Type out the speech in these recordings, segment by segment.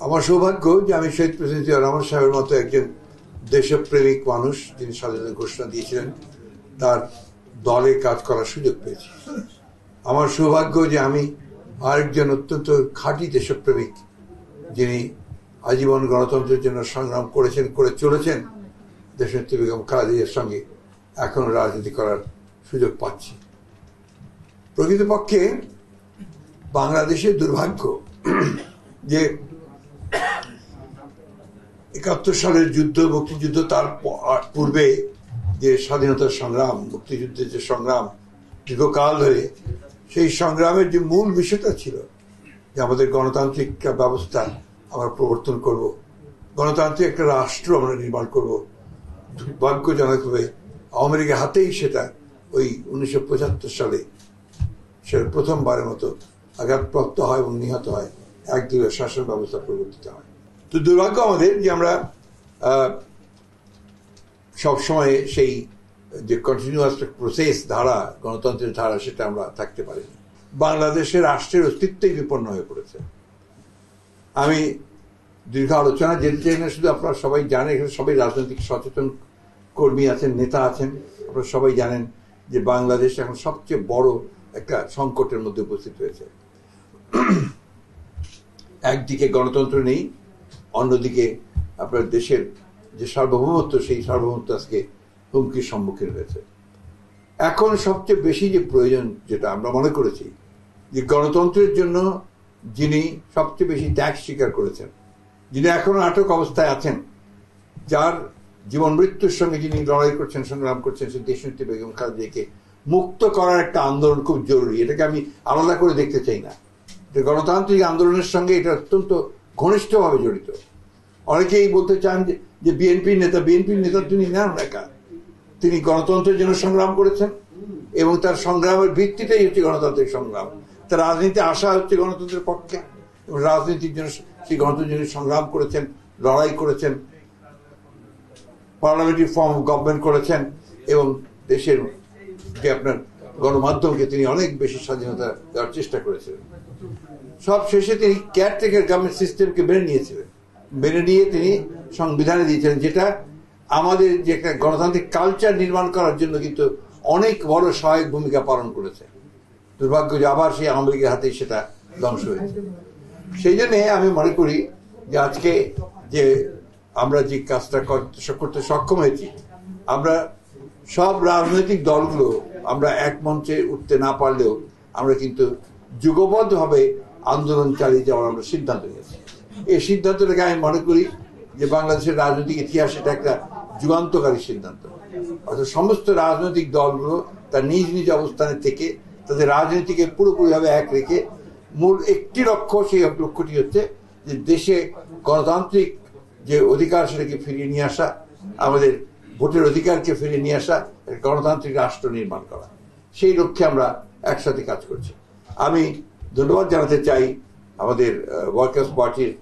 আমার সৌভাগ্য যে আমি শহীদ প্রেসিডেন্ট জিয়া রহমান সাহেবের মতো একজন দেশপ্রেমিক মানুষ যিনি স্বাধীনতা ঘোষণা দিয়েছিলেন তার দলে কাজ করার সুযোগ পেয়েছি। আমার সৌভাগ্য যে আমি আরেকজন অত্যন্ত খাঁটি দেশপ্রেমিক যিনি আজীবন গণতন্ত্রের জন্য সংগ্রাম করেছেন, করে চলেছেন, দেশনেত্রী বেগম খালেদা জিয়ার সঙ্গে এখন রাজনীতি করার সুযোগ পাচ্ছি। প্রকৃতপক্ষে বাংলাদেশের দুর্ভাগ্য যে ৭১ সালের যুদ্ধ, মুক্তিযুদ্ধ, তার পূর্বে যে স্বাধীনতার সংগ্রাম, মুক্তিযুদ্ধের যে সংগ্রাম দীর্ঘকাল ধরে, সেই সংগ্রামের যে মূল বিষয়টা ছিল যে আমাদের গণতান্ত্রিক ব্যবস্থা আমরা প্রবর্তন করব, গণতান্ত্রিক একটা রাষ্ট্র আমরা নির্মাণ করব, দুর্ভাগ্যজনকভাবে আওয়ামী লীগের হাতেই সেটা ওই 1975 সালে সেটা প্রথমবারের মতো আঘাতপ্রাপ্ত হয় এবং নিহত হয়, একদলীয় শাসন ব্যবস্থা প্রবর্তিত হয়। তো দুর্ভাগ্য আমাদের যে আমরা সবসময় সেই যে কন্টিনিউয়াস প্রসেস ধারা, গণতন্ত্রের ধারা, সেটা আমরা থাকতে পারিনি। বাংলাদেশের রাষ্ট্রের অস্তিত্বই বিপন্ন হয়ে পড়েছে। আমি দীর্ঘ আলোচনা যেতে চাই না, শুধু আপনারা সবাই জানেন, এখানে সবাই রাজনৈতিক সচেতন কর্মী আছেন, নেতা আছেন, আপনারা সবাই জানেন যে বাংলাদেশ এখন সবচেয়ে বড় একটা সংকটের মধ্যে উপস্থিত হয়েছে। একদিকে গণতন্ত্র নেই, অন্যদিকে আপনার দেশের যে সার্বভৌমত্ব, সেই সার্বভৌমত্ব আজকে হুমকির সম্মুখীন হয়েছে। এখন সবচেয়ে বেশি যে প্রয়োজন, যেটা আমরা মনে করেছি, যে গণতন্ত্রের জন্য যিনি সবচেয়ে বেশি ত্যাগ স্বীকার করেছেন, যিনি এখনো আটক অবস্থায় আছেন, যার জীবন মৃত্যুর সঙ্গে যিনি লড়াই করছেন, সংগ্রাম করছেন, সেই দেশনেত্রী বেগম খালেদা জিয়াকে মুক্ত করার একটা আন্দোলন খুব জরুরি। এটাকে আমি আলাদা করে দেখতে চাই না, গণতান্ত্রিক আন্দোলনের সঙ্গে এটা অত্যন্ত ঘনিষ্ঠভাবে জড়িত। অনেকেই বলতে চান যে বিএনপির নেতা তিনি নেন একা, তিনি গণতন্ত্রের জন্য সংগ্রাম করেছেন এবং তার সংগ্রামের ভিত্তিতেই হচ্ছে গণতান্ত্রিক সংগ্রাম। তার রাজনীতি আসা হচ্ছে গণতন্ত্রের পক্ষে এবং রাজনীতির জন্য সেই গণতন্ত্রের জন্য সংগ্রাম করেছেন, লড়াই করেছেন, পার্লামেন্টারি ফর্ম অফ গভর্নমেন্ট করেছেন এবং দেশের যে আপনার গণমাধ্যমকে তিনি অনেক বেশি স্বাধীনতা দেওয়ার চেষ্টা করেছিলেন। সব শেষে তিনি কেয়ারটেকার গভর্নমেন্ট সিস্টেমকে মেনে নিয়েছিলেন, মেনে নিয়ে তিনি সংবিধানে দিয়েছিলেন, যেটা আমাদের যে একটা গণতান্ত্রিক কালচার নির্মাণ করার জন্য কিন্তু অনেক বড় সহায়ক ভূমিকা পালন করেছে। দুর্ভাগ্য যে আবার সেই আওয়ামী লীগের হাতেই সেটা ধ্বংস হয়েছে। সেই জন্যে আমি মনে করি যে আজকে যে আমরা যে কাজটা করতে সক্ষম হয়েছি, আমরা সব রাজনৈতিক দলগুলো আমরা এক মঞ্চে উঠতে না পারলেও আমরা কিন্তু যুগবদ্ধভাবে আন্দোলন চালিয়ে যাওয়ার আমরা সিদ্ধান্ত নিয়েছি। এই সিদ্ধান্তটাকে আমি মনে করি যে বাংলাদেশের রাজনৈতিক ইতিহাসে এটা একটা যুগান্তকারী সিদ্ধান্ত। অর্থাৎ সমস্ত রাজনৈতিক দলগুলো তার নিজ নিজ অবস্থানে থেকে তাদের রাজনীতিকে পুরোপুরিভাবে এক রেখে মূল একটি লক্ষ্য, সেই লক্ষ্যটি হচ্ছে যে দেশে গণতান্ত্রিক যে অধিকার সেটাকে ফিরিয়ে নিয়ে আসা, আমাদের ভোটের অধিকারকে ফিরিয়ে নিয়ে আসা, গণতান্ত্রিক রাষ্ট্র নির্মাণ করা। সেই লক্ষ্যে আমরা একসাথে কাজ করছি। আমি ধন্যবাদ জানাতে চাই আমাদের ওয়ার্কার্স পার্টির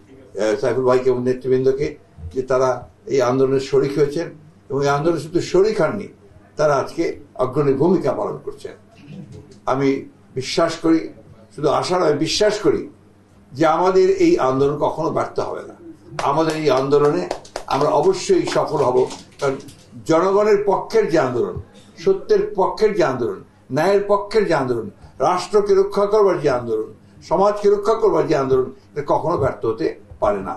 সাইফুল ভাইকে এবং নেতৃবৃন্দকে যে তারা এই আন্দোলনের শরিক হয়েছেন এবং এই আন্দোলনে শুধু শরিক হননি, তারা আজকে অগ্রণী ভূমিকা পালন করছেন। আমি বিশ্বাস করি, শুধু আশা নয়, বিশ্বাস করি যে আমাদের এই আন্দোলন কখনো ব্যর্থ হবে না। আমাদের এই আন্দোলনে আমরা অবশ্যই সফল হব, কারণ জনগণের পক্ষের যে আন্দোলন, সত্যের পক্ষের যে আন্দোলন, ন্যায়ের পক্ষের যে আন্দোলন, রাষ্ট্রকে রক্ষা করবার যে আন্দোলন, সমাজকে রক্ষা করবার যে আন্দোলন, এটা কখনো ব্যর্থ হতে পারে না।